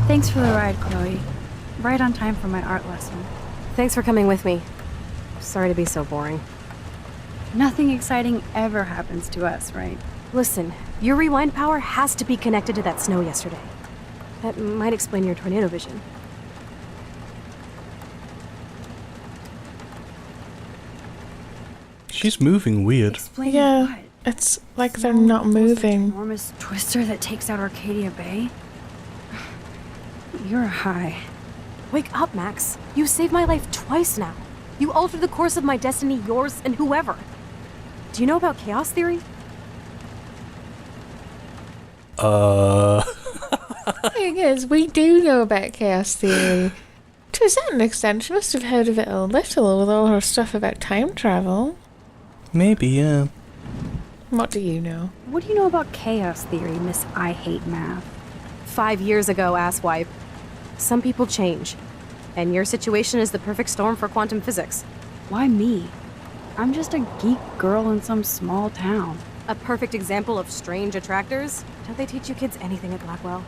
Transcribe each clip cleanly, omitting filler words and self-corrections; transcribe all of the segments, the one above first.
Thanks for the ride, Chloe. Right on time for my art lesson. Thanks for coming with me. Sorry to be so boring. Nothing exciting ever happens to us, right? Listen, your rewind power has to be connected to that snow yesterday. That might explain your tornado vision. She's moving weird. Explain Yeah, what? it's like they're not moving. Enormous twister that takes out Arcadia Bay? You're high. Wake up, Max. You saved my life twice now. You altered the course of my destiny, yours, and whoever. Do you know about chaos theory? Thing is, we do know about chaos theory. To a certain extent, she must have heard of it a little with all her stuff about time travel. Maybe, yeah. What do you know? What do you know about chaos theory, Miss I Hate Math? 5 years ago, asswipe. Some people change. And your situation is the perfect storm for quantum physics. Why me? I'm just a geek girl in some small town. A perfect example of strange attractors. Don't they teach you kids anything at Blackwell?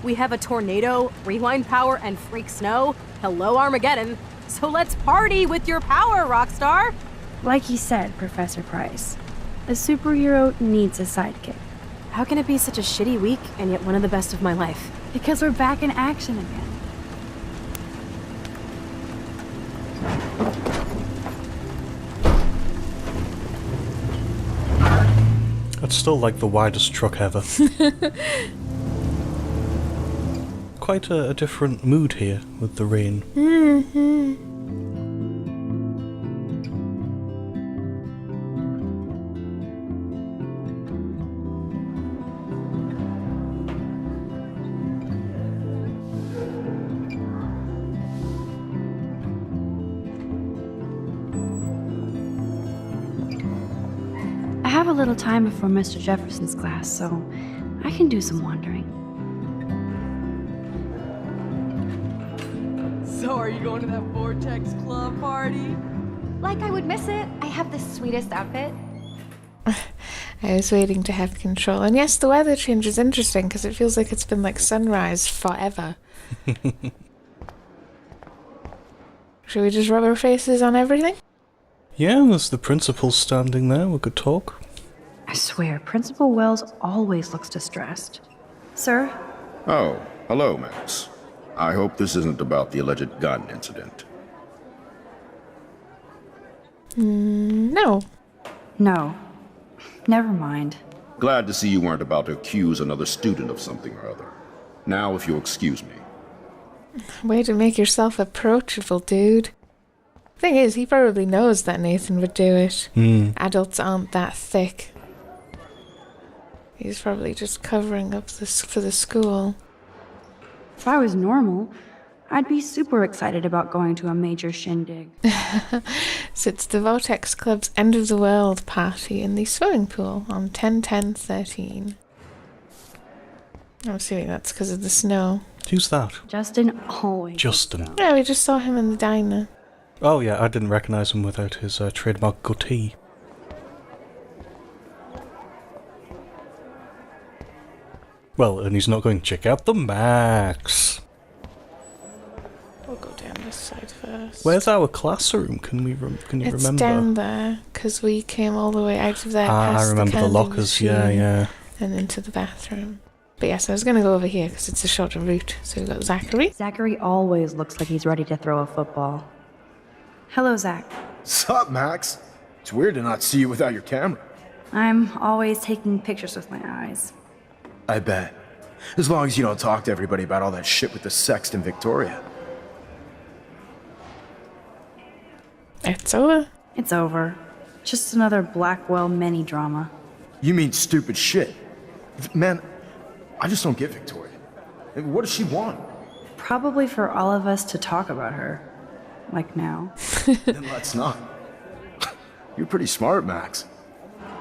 We have a tornado, rewind power, and freak snow. Hello, Armageddon. So let's party with your power, Rockstar! Like he said, Professor Price, a superhero needs a sidekick. How can it be such a shitty week and yet one of the best of my life? Because we're back in action again. That's still like the widest truck ever. Quite a different mood here with the rain. I have a little time before Mr. Jefferson's class, so I can do some wandering. So are you going to that Vortex Club party? Like I would miss it. I have the sweetest outfit. I was waiting to have control. And yes, the weather change is interesting because it feels like it's been like sunrise forever. Should we just rub our faces on everything? Yeah, there's the principal standing there. We could talk. I swear, Principal Wells always looks distressed. Sir? Oh, hello, Max. I hope this isn't about the alleged gun incident. No. No. Never mind. Glad to see you weren't about to accuse another student of something or other. Now, if you'll excuse me. Way to make yourself approachable, dude. Thing is, he probably knows that Nathan would do it. Adults aren't that thick. He's probably just covering up this for the school. If I was normal, I'd be super excited about going to a major shindig. So it's the Vortex Club's End of the World party in the swimming pool on 10/10/13. I'm assuming that's because of the snow. Who's that? Justin always. Justin. Yeah, we just saw him in the diner. Oh yeah, I didn't recognise him without his trademark goatee. Well, and he's not going, check out the Max. We'll go down this side first. Where's our classroom? Can you remember? It's down there, because we came all the way out of there past I remember the candy lockers, yeah, machine yeah. and into the bathroom. But yes, I was going to go over here, because it's a shorter route. So we've got Zachary. Zachary always looks like he's ready to throw a football. Hello, Zach. Sup, Max? It's weird to not see you without your camera. I'm always taking pictures with my eyes. I bet. As long as you don't talk to everybody about all that shit with the sext in Victoria. It's over. It's over. Just another Blackwell mini drama. You mean stupid shit. Man, I just don't get Victoria. What does she want? Probably for all of us to talk about her. Like now. Then let's not. You're pretty smart, Max.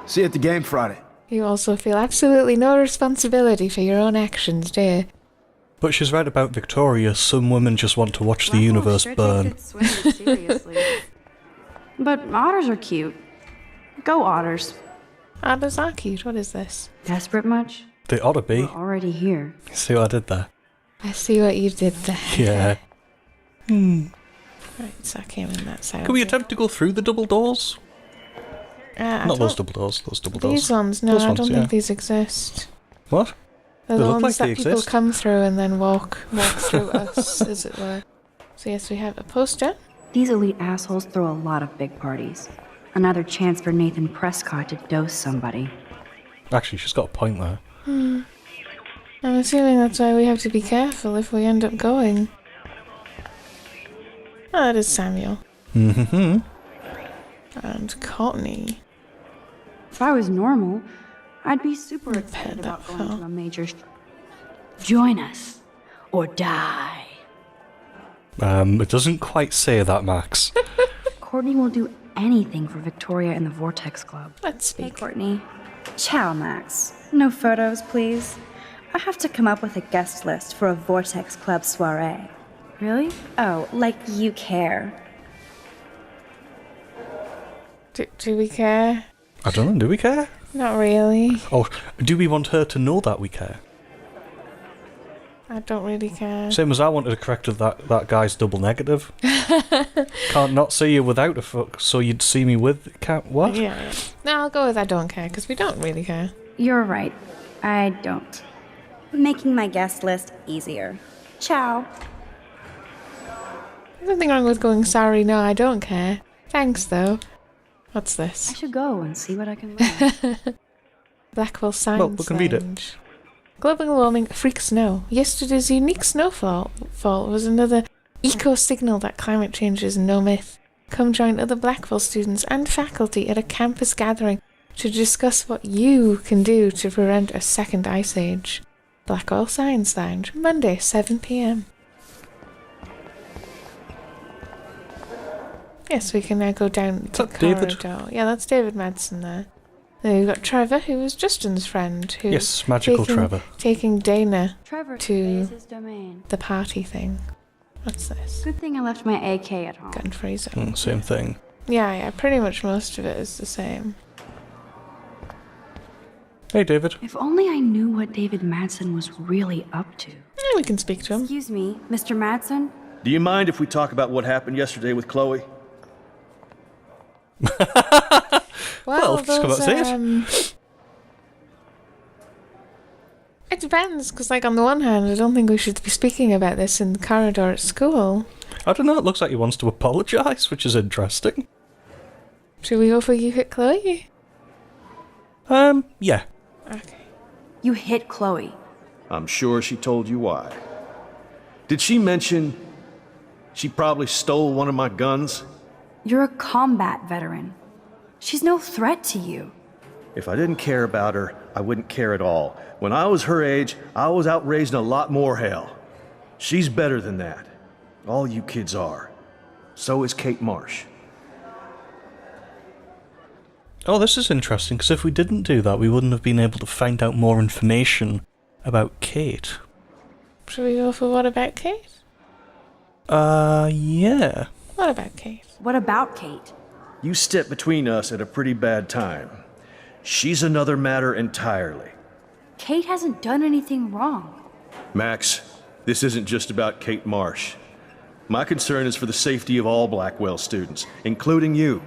See you at the game Friday. You also feel absolutely no responsibility for your own actions, do you? But she's right about Victoria. Some women just want to watch the universe burn. Seriously. But otters are cute. Go otters. Otters are cute. What is this? Desperate much? They ought to be. We're already here. See what I did there? I see what you did there. Yeah. Right, so I came in that side. Can we attempt to go through the double doors? Not those double doors, those double doors. These ones, no, Those I ones, don't yeah. think these exist. What? They're They the look ones like that they people exist. come through and then walk through us, as it were. So yes, we have a poster. These elite assholes throw a lot of big parties. Another chance for Nathan Prescott to dose somebody. Actually, she's got a point there. I'm assuming that's why we have to be careful if we end up going. Oh, that is Samuel. Mm-hmm. And Courtney. If I was normal, I'd be super Prepared excited that about going far. to a major... Join us, or die. It doesn't quite say that, Max. Courtney will do anything for Victoria and the Vortex Club. Let's Hey, speak. Courtney. Ciao, Max. No photos, please. I have to come up with a guest list for a Vortex Club soiree. Really? Oh, like you care. Do we care? I don't know, do we care? Not really. Or do we want her to know that we care? I don't really care. Same as I wanted to correct that guy's double negative. Can't not see you without a fuck, so you'd see me with... What? Yeah. No, I'll go with I don't care, because we don't really care. You're right. I don't. Making my guest list easier. Ciao. There's nothing wrong with going, sorry, no, I don't care. Thanks, though. What's I this? should go and see what I can learn. Blackwell Science Well, we can read it. Lounge. Global warming, freak snow. Yesterday's unique snowfall was another eco-signal that climate change is no myth. Come join other Blackwell students and faculty at a campus gathering to discuss what you can do to prevent a second ice age. Blackwell Science Lounge, Monday, 7 p.m. Yes, we can now go down the that David? corridor. Yeah, that's David Madsen there. Then we've got Trevor, who was Justin's friend. Who's Yes, magical Trevor. Taking Dana Trevor To- conveys his domain. the party thing. What's this? Good thing I left my AK at home. Gun free zone. Same thing. Yeah, pretty much most of it is the same. Hey, David. If only I knew what David Madsen was really up to. Yeah, we can speak to him. Excuse me, Mr. Madsen? Do you mind if we talk about what happened yesterday with Chloe? Well, just come out and say it. It depends, because, like, on the one hand, I don't think we should be speaking about this in the corridor at school. I don't know, it looks like he wants to apologise, which is interesting. Should we go for you hit Chloe? Yeah. Okay. You hit Chloe. I'm sure she told you why. Did she mention she probably stole one of my guns? You're a combat veteran. She's no threat to you. If I didn't care about her, I wouldn't care at all. When I was her age, I was out raising a lot more hell. She's better than that. All you kids are. So is Kate Marsh. Oh, this is interesting, because if we didn't do that, we wouldn't have been able to find out more information about Kate. Should we go for what about Kate? Yeah. What about Kate? What about Kate? You stepped between us at a pretty bad time. She's another matter entirely. Kate hasn't done anything wrong. Max, this isn't just about Kate Marsh. My concern is for the safety of all Blackwell students, including you.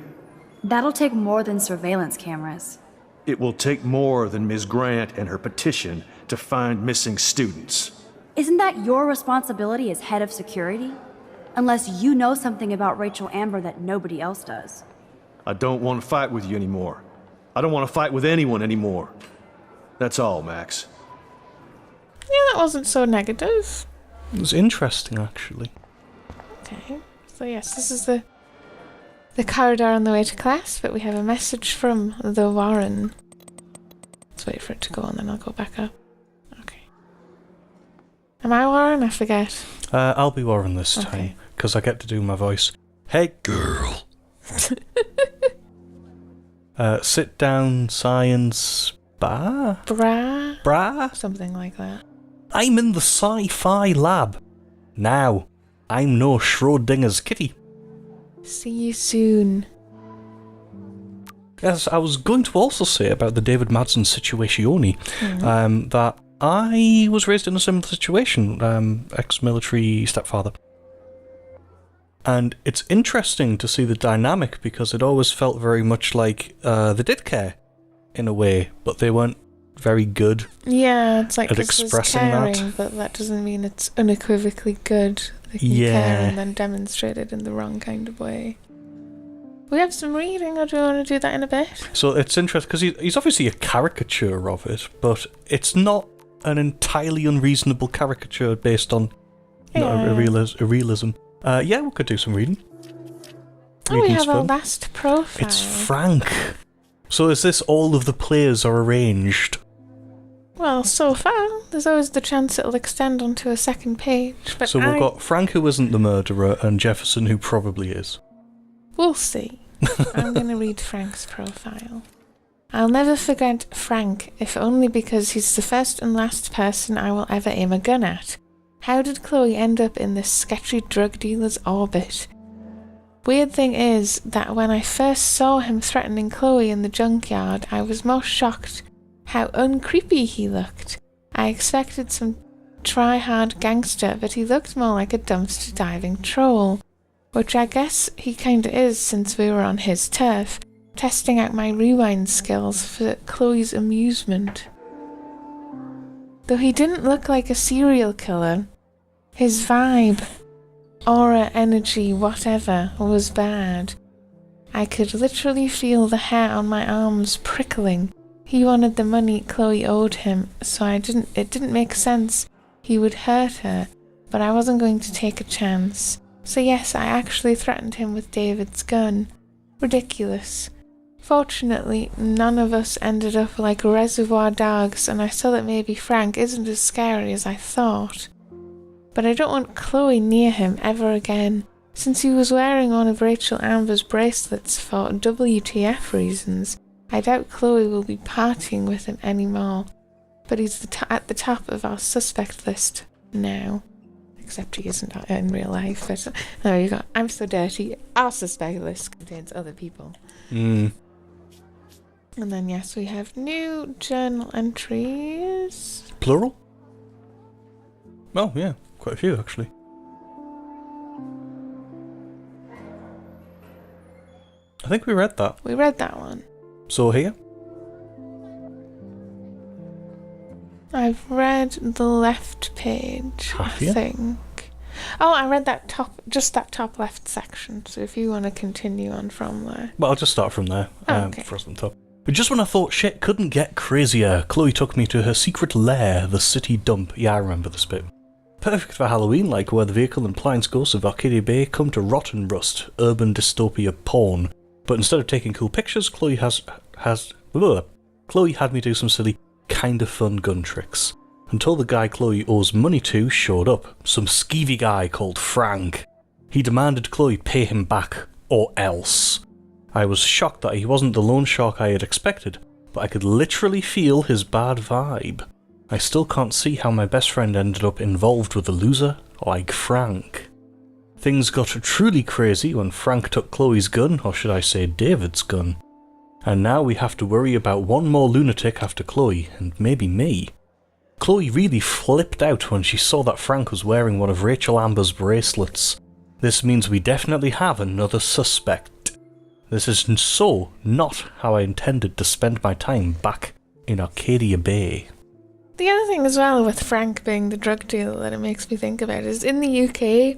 That'll take more than surveillance cameras. It will take more than Ms. Grant and her petition to find missing students. Isn't that your responsibility as head of security? Unless you know something about Rachel Amber that nobody else does. I don't want to fight with you anymore. I don't want to fight with anyone anymore. That's all, Max. Yeah, that wasn't so negative. It was interesting, actually. Okay. So yes, this is the corridor on the way to class, but we have a message from the Warren. Let's wait for it to go on, then I'll go back up. Okay. Am I Warren? I forget. I'll be Warren this Okay. time, because I get to do my voice. Hey, girl. Sit down, science, brah? Something like that. I'm in the sci-fi lab. Now, I'm no Schrodinger's kitty. See you soon. Yes, I was going to also say about the David Madsen situation, that I was raised in a similar situation, ex-military stepfather. And it's interesting to see the dynamic because it always felt very much like they did care in a way, but they weren't very good Yeah, it's like at this is expressing caring, that. but that doesn't mean it's unequivocally good. They can care and then demonstrate it in the wrong kind of way. We have some reading, or do you want to do that in a bit? So it's interesting because he's obviously a caricature of it, but it's not an entirely unreasonable caricature based on a realism. Yeah, we could do some reading. Oh, we have our fun. last profile. It's Frank. So is this all of the players are arranged? Well, so far, there's always the chance it'll extend onto a second page. But So we've got Frank who isn't the murderer and Jefferson who probably is. We'll see. I'm going to read Frank's profile. I'll never forget Frank, if only because he's the first and last person I will ever aim a gun at. How did Chloe end up in this sketchy drug dealer's orbit? Weird thing is that when I first saw him threatening Chloe in the junkyard, I was more shocked how uncreepy he looked. I expected some try-hard gangster, but he looked more like a dumpster diving troll. Which I guess he kinda is since we were on his turf, testing out my rewind skills for Chloe's amusement. Though he didn't look like a serial killer, his vibe, aura, energy, whatever, was bad. I could literally feel the hair on my arms prickling. He wanted the money Chloe owed him, so it didn't make sense he would hurt her, but I wasn't going to take a chance. So yes, I actually threatened him with David's gun. Ridiculous. Fortunately, none of us ended up like reservoir dogs, and I saw that maybe Frank isn't as scary as I thought. But I don't want Chloe near him ever again, since he was wearing one of Rachel Amber's bracelets for WTF reasons. I doubt Chloe will be partying with him anymore, but he's at the top of our suspect list now. Except he isn't in real life. But there you go. I'm so dirty. Our suspect list contains other people. Mm. And then yes, we have new journal entries. Plural? Oh, yeah. Quite a few, actually. I think we read that. We read that one. So here? I've read the left page, Have I you? think. Oh, I read that top left section, so if you want to continue on from there. Well, I'll just start from there. Okay. First on top. But just when I thought shit couldn't get crazier, Chloe took me to her secret lair, the city dump. Yeah, I remember this bit. Perfect for Halloween, like where the vehicle and appliance ghosts of Arcadia Bay come to rot and rust, urban dystopia porn. But instead of taking cool pictures, Chloe had me do some silly, kind of fun gun tricks. Until the guy Chloe owes money to showed up, some skeevy guy called Frank. He demanded Chloe pay him back, or else. I was shocked that he wasn't the loan shark I had expected, but I could literally feel his bad vibe. I still can't see how my best friend ended up involved with a loser like Frank. Things got truly crazy when Frank took Chloe's gun, or should I say David's gun. And now we have to worry about one more lunatic after Chloe, and maybe me. Chloe really flipped out when she saw that Frank was wearing one of Rachel Amber's bracelets. This means we definitely have another suspect. This is so not how I intended to spend my time back in Arcadia Bay. The other thing as well with Frank being the drug dealer that it makes me think about is in the UK,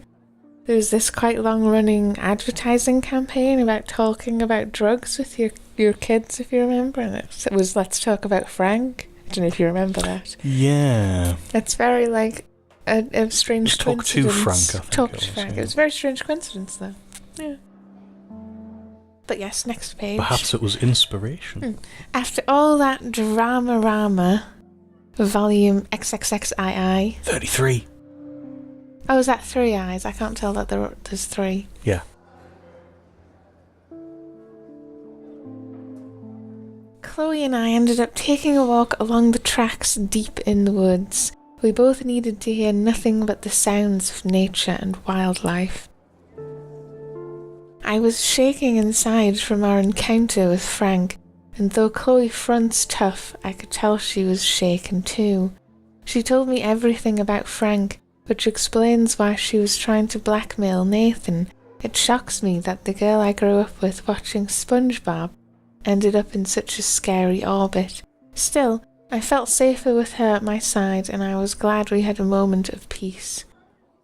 there's this quite long-running advertising campaign about talking about drugs with your kids, if you remember, and it was Let's Talk About Frank. I don't know if you remember that. Yeah. It's very like a strange Talk coincidence. to Frank, I think Talk it to was, Frank. yeah. It was a very strange coincidence, though. Yeah. But yes, next page. Perhaps it was inspiration. After all that drama, volume XXXII. 33. Oh, is that 3 eyes? I can't tell that there's 3. Yeah. Chloe and I ended up taking a walk along the tracks deep in the woods. We both needed to hear nothing but the sounds of nature and wildlife. I was shaking inside from our encounter with Frank, and though Chloe fronts tough, I could tell she was shaken too. She told me everything about Frank, which explains why she was trying to blackmail Nathan. It shocks me that the girl I grew up with watching SpongeBob ended up in such a scary orbit. Still, I felt safer with her at my side, and I was glad we had a moment of peace.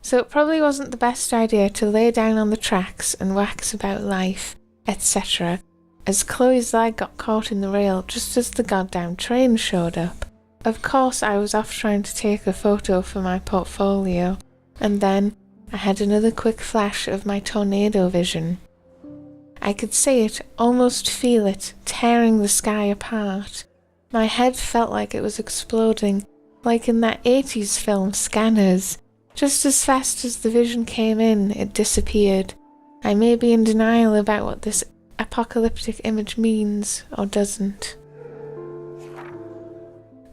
So it probably wasn't the best idea to lay down on the tracks and wax about life, etc., as Chloe's leg got caught in the rail just as the goddamn train showed up. Of course I was off trying to take a photo for my portfolio, and then I had another quick flash of my tornado vision. I could see it, almost feel it, tearing the sky apart. My head felt like it was exploding, like in that 80s film Scanners. Just as fast as the vision came in, it disappeared. I may be in denial about what this apocalyptic image means, or doesn't.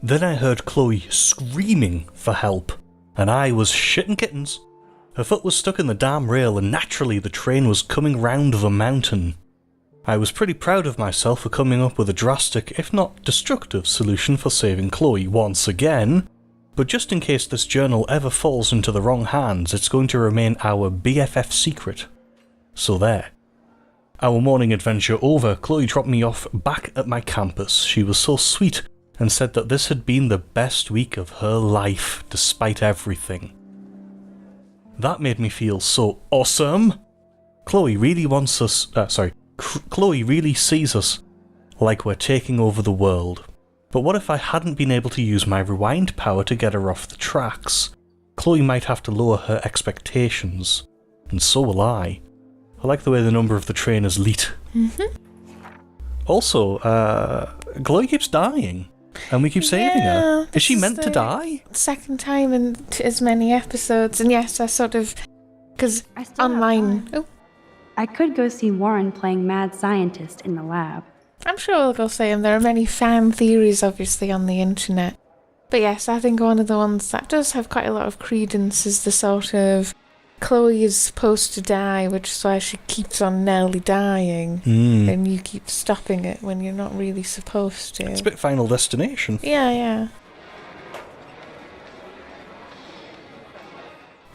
Then I heard Chloe screaming for help, and I was shitting kittens. Her foot was stuck in the damn rail, and naturally the train was coming round the mountain. I was pretty proud of myself for coming up with a drastic, if not destructive, solution for saving Chloe once again, but just in case this journal ever falls into the wrong hands, it's going to remain our BFF secret. So there. Our morning adventure over, Chloe dropped me off back at my campus. She was so sweet and said that this had been the best week of her life, despite everything. That made me feel so awesome. Chloe really wants us, Chloe really sees us like we're taking over the world. But what if I hadn't been able to use my rewind power to get her off the tracks? Chloe might have to lower her expectations. And so will I. I like the way the number of the train has leaped. Also, Chloe keeps dying. And we keep saving her. Is she meant to die? Second time in as many episodes. And yes, I sort of... Because online... Oh, I could go see Warren playing mad scientist in the lab. I'm sure we'll go see him. There are many fan theories, obviously, on the internet. But yes, I think one of the ones that does have quite a lot of credence is the sort of... Chloe is supposed to die, which is why she keeps on nearly dying, and you keep stopping it when you're not really supposed to. It's a bit Final Destination. Yeah.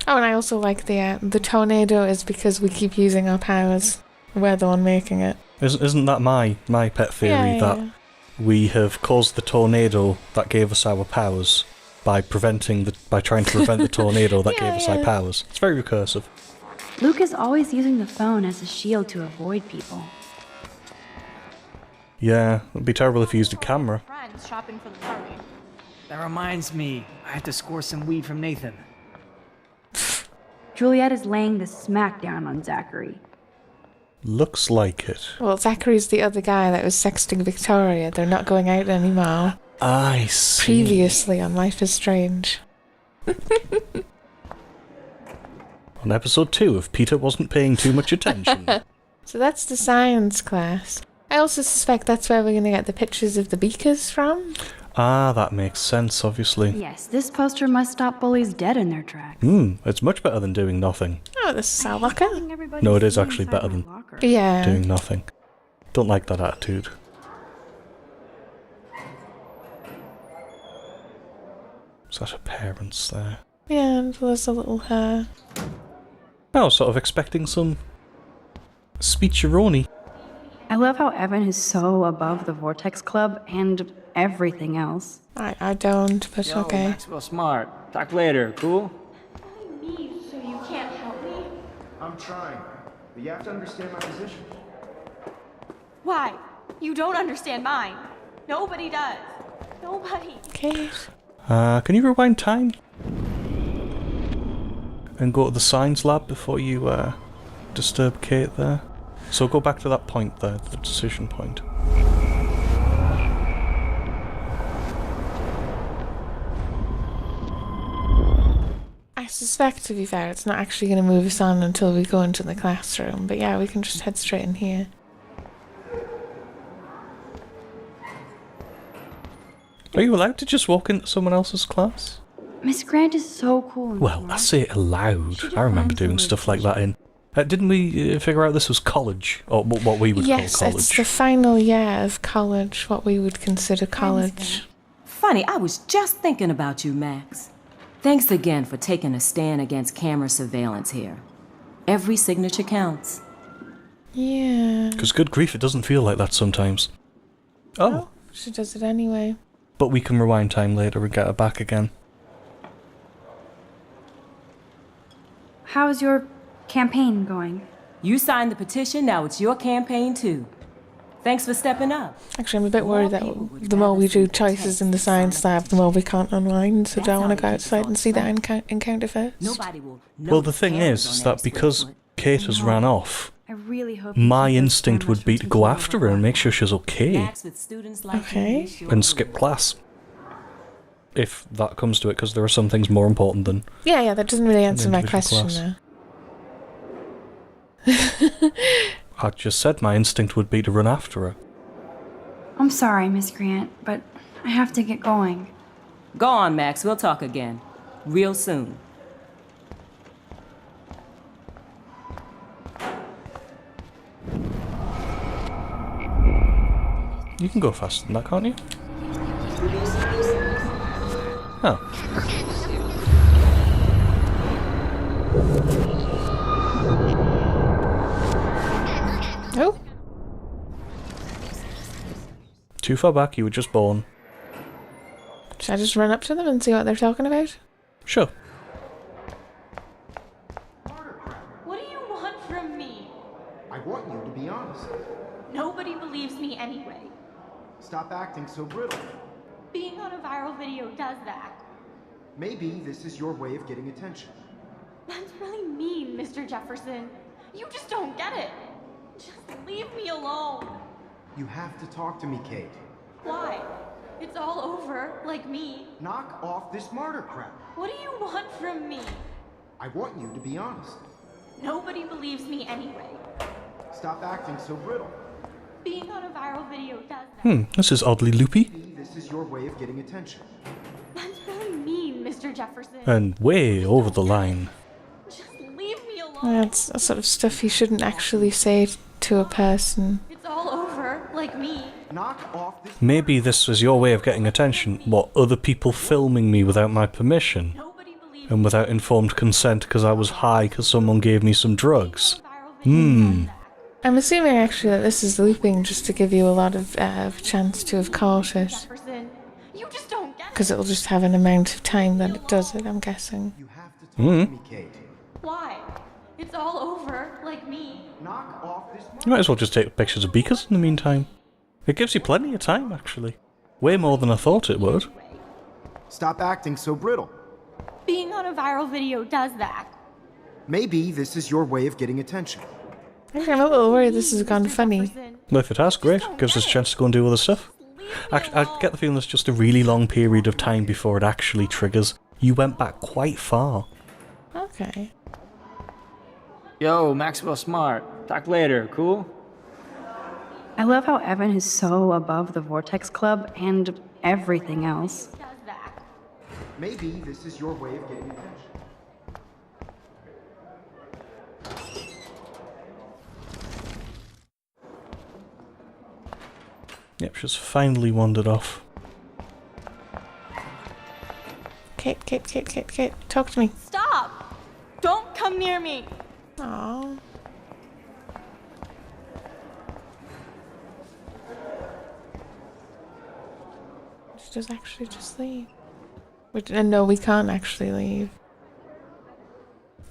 Oh, and I also like the tornado is because we keep using our powers. We're the one making it. Isn't that my pet theory, that we have caused the tornado that gave us our powers by trying to prevent the tornado that gave us our powers? It's very recursive. Luke is always using the phone as a shield to avoid people. Yeah, it'd be terrible if he used a camera. Friends shopping for the party. That reminds me, I have to score some weed from Nathan. Juliet is laying the smackdown on Zachary. Looks like it. Well, Zachary's the other guy that was sexting Victoria. They're not going out anymore. I see. Previously on Life is Strange. On episode 2 of Peter Wasn't Paying Too Much Attention. So that's the science class. I also suspect that's where we're going to get the pictures of the beakers from. Ah, that makes sense, obviously. Yes, this poster must stop bullies dead in their tracks. It's much better than doing nothing. Oh, this is our locker. No, it is actually better than doing nothing. Don't like that attitude. Is that her parents there? Yeah, and there's a little hair. I was sort of expecting some speech-irony. I love how Evan is so above the Vortex Club and everything else. I don't, but Yo, okay. Maxwell Smart. Talk later, cool? Me, so you can't help me? I'm trying, but you have to understand my position. Why? You don't understand mine. Nobody does. Nobody. Kate. Can you rewind time? And go to the science lab before you disturb Kate there? So go back to that point there, the decision point. I suspect, to be fair, it's not actually going to move us on until we go into the classroom. But yeah, we can just head straight in here. Are you allowed to just walk into someone else's class? Miss Grant is so cool. And Well, I say it aloud. I remember doing stuff like that in... didn't we figure out this was college? Or what we would call college? Yes, it's the final year of college, what we would consider college. Funny, I was just thinking about you, Max. Thanks again for taking a stand against camera surveillance here. Every signature counts. Yeah. Because good grief, it doesn't feel like that sometimes. Oh. She does it anyway. But we can rewind time later and get her back again. How's your campaign going? You signed the petition, now it's your campaign too. Thanks for stepping up. Actually, I'm a bit worried that the more we do choices in the science lab, the more we can't unwind, so do I want to go outside and see that encounter first? Well, the thing is that because Kate has ran off, I really hope my instinct would be to go after her and make sure she's okay. Okay. And skip class. If that comes to it, because there are some things more important than... Yeah, that doesn't really answer my individual question, class. though. I just said my instinct would be to run after her. I'm sorry, Miss Grant, but I have to get going. Go on, Max, we'll talk again. Real soon. You can go faster than that, can't you? Oh. Oh. Too far back, you were just born. Should I just run up to them and see what they're talking about? Sure. What do you want from me? I want you to be honest. Nobody believes me anyway. Stop acting so brittle. Being on a viral video does that. Maybe this is your way of getting attention. That's really mean, Mr. Jefferson. You just don't get it. Just leave me alone. You have to talk to me, Kate. Why? It's all over, like me. Knock off this martyr crap. What do you want from me? I want you to be honest. Nobody believes me anyway. Stop acting so brittle. Being on a viral video does that. This is oddly loopy. Maybe this is your way of getting attention. That's really mean, Mr. Jefferson. And way over the line. Just leave me alone. That's a sort of stuff you shouldn't actually say to a person. It's all over, like me. Knock off this. Maybe this was your way of getting attention. What, other people filming me without my permission? And without informed consent because I was high because someone gave me some drugs? I'm assuming actually that this is looping just to give you a lot of chance to have caught it. You just don't get it. Because it'll just have an amount of time that it does it, I'm guessing. You have to talk to me, Kate. Why? It's all over, like me. Knock off this. You might as well just take pictures of beakers in the meantime. It gives you plenty of time, actually. Way more than I thought it would. Stop acting so brittle. Being on a viral video does that. Maybe this is your way of getting attention. Actually, I'm a little worried this has gone funny. Well, if it has, great. Gives us a chance to go and do other stuff. Actually, I get the feeling it's just a really long period of time before it actually triggers. You went back quite far. Okay. Yo, Maxwell Smart. Talk later, cool? I love how Evan is so above the Vortex Club and everything else. Maybe this is your way of getting attention. Yep, she's finally wandered off. Kate, talk to me. Stop! Don't come near me! Aww. She does actually just leave. No, we can't actually leave.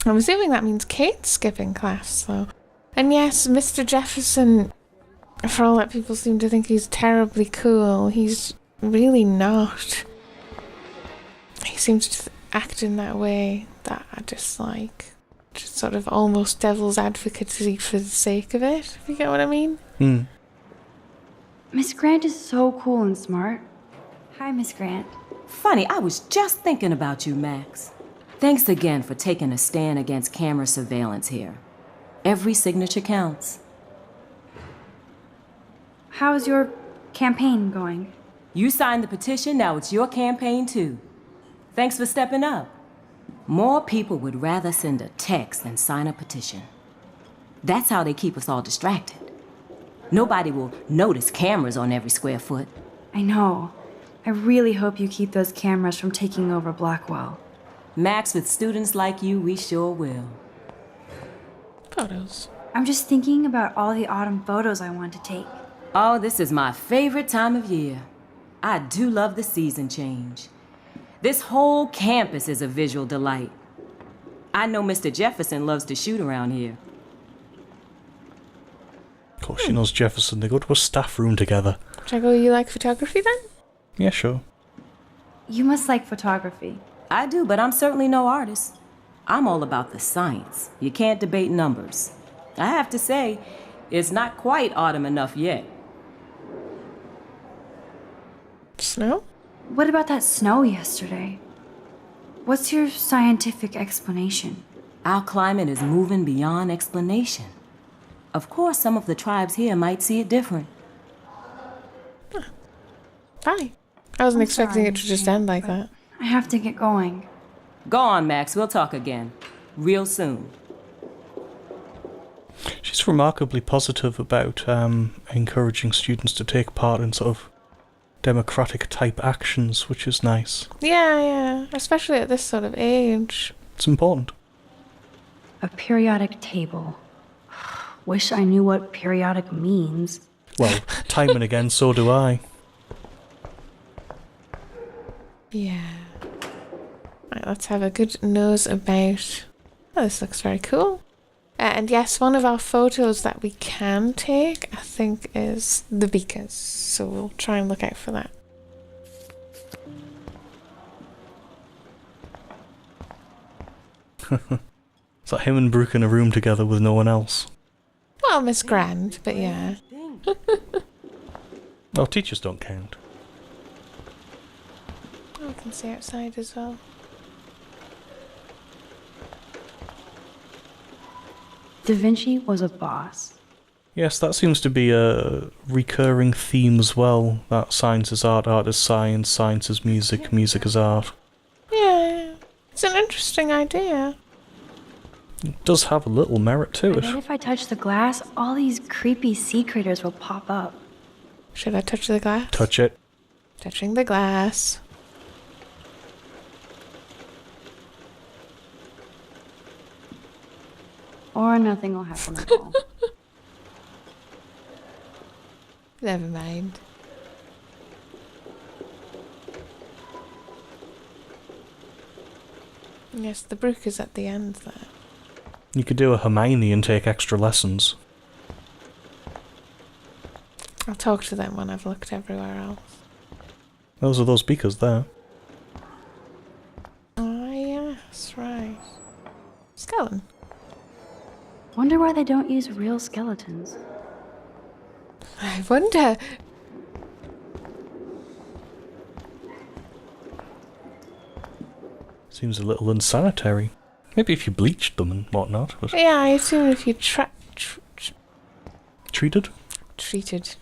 I'm assuming that means Kate's skipping class, though. And yes, Mr. Jefferson, for all that people seem to think he's terribly cool, he's really not. He seems to act in that way that I dislike. Just sort of almost devil's advocacy for the sake of it, if you get what I mean. Miss Grant is so cool and smart. Hi, Miss Grant. Funny, I was just thinking about you, Max. Thanks again for taking a stand against camera surveillance here. Every signature counts. How's your campaign going? You signed the petition, now it's your campaign too. Thanks for stepping up. More people would rather send a text than sign a petition. That's how they keep us all distracted. Nobody will notice cameras on every square foot. I know. I really hope you keep those cameras from taking over Blackwell. Max, with students like you, we sure will. Photos. I'm just thinking about all the autumn photos I want to take. Oh, this is my favorite time of year. I do love the season change. This whole campus is a visual delight. I know Mr. Jefferson loves to shoot around here. Of course she knows Jefferson. They go to a staff room together. Jago, you like photography then? Yeah, sure. You must like photography. I do, but I'm certainly no artist. I'm all about the science. You can't debate numbers. I have to say, it's not quite autumn enough yet. Snow? What about that snow yesterday? What's your scientific explanation? Our climate is moving beyond explanation. Of course, some of the tribes here might see it different. Bye. I wasn't expecting sorry, it to just end like that. I have to get going. Go on, Max. We'll talk again. Real soon. She's remarkably positive about encouraging students to take part in sort of democratic type actions, which is nice. Yeah. Especially at this sort of age. It's important. A periodic table. Wish I knew what periodic means. Well, time and again, so do I. Yeah. Right, let's have a good nose about... Oh, this looks very cool. And yes, one of our photos that we can take, I think, is the beakers. So we'll try and look out for that. It's like him and Brooke in a room together with no one else. Well, Miss Grand, but yeah. Oh, teachers don't count. Oh, I can see outside as well. Da Vinci was a boss. Yes, that seems to be a recurring theme as well. That science is art, art is science, science is music, music is art. Yeah, it's an interesting idea. It does have a little merit to I it. bet if I touch the glass, all these creepy sea critters will pop up. Should I touch the glass? Touch it. Touching the glass. Or nothing will happen at all. Never mind. Yes, the brook is at the end there. You could do a Hermione and take extra lessons. I'll talk to them when I've looked everywhere else. Those are those beakers there. Oh, yes, right. Skeleton. Wonder why they don't use real skeletons. I wonder. Seems a little unsanitary. Maybe if you bleached them and whatnot. But Yeah, I assume if you treated? treated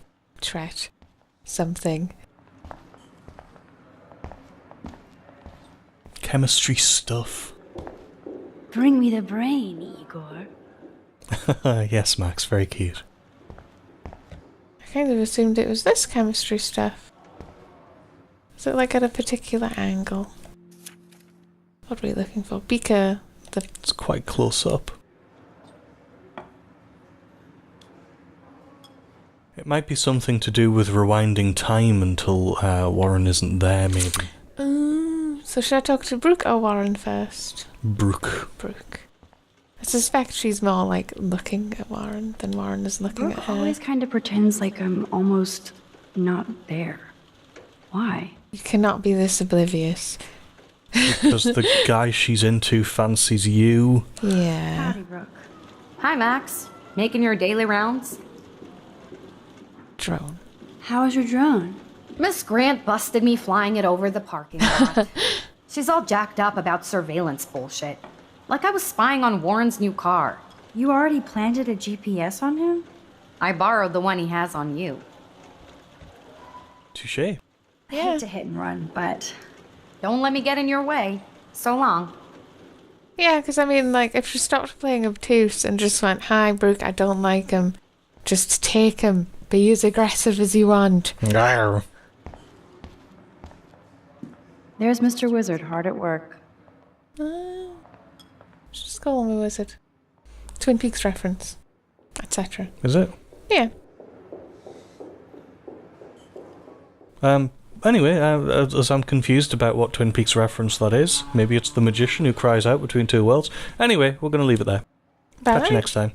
something. Chemistry stuff. Bring me the brain, Igor. Yes, Max, very cute. I kind of assumed it was this chemistry stuff. Is it like at a particular angle? What are we looking for? Beaker. It's quite close up. It might be something to do with rewinding time until Warren isn't there, maybe. So should I talk to Brooke or Warren first? Brooke. Brooke. I suspect she's more like looking at Warren than Warren is looking at her. Always kind of pretends like I'm almost not there. Why? You cannot be this oblivious. Because the guy she's into fancies you. Yeah. Howdy, Brooke. Hi, Max. Making your daily rounds? Drone. How was your drone? Miss Grant busted me flying it over the parking lot. She's all jacked up about surveillance bullshit. Like I was spying on Warren's new car. You already planted a GPS on him? I borrowed the one he has on you. Touche. I hate to hit and run, but... Don't let me get in your way. So long. Yeah, because I mean, like, if she stopped playing obtuse and just went, "Hi, Brooke, I don't like him. Just take him. Be as aggressive as you want." Arr. There's Mr. Wizard hard at work. Just call him a wizard. Twin Peaks reference, etc. Is it? Yeah. Anyway, as I'm confused about what Twin Peaks reference that is, maybe it's the magician who cries out between two worlds. Anyway, we're going to leave it there. Bye. Catch you next time.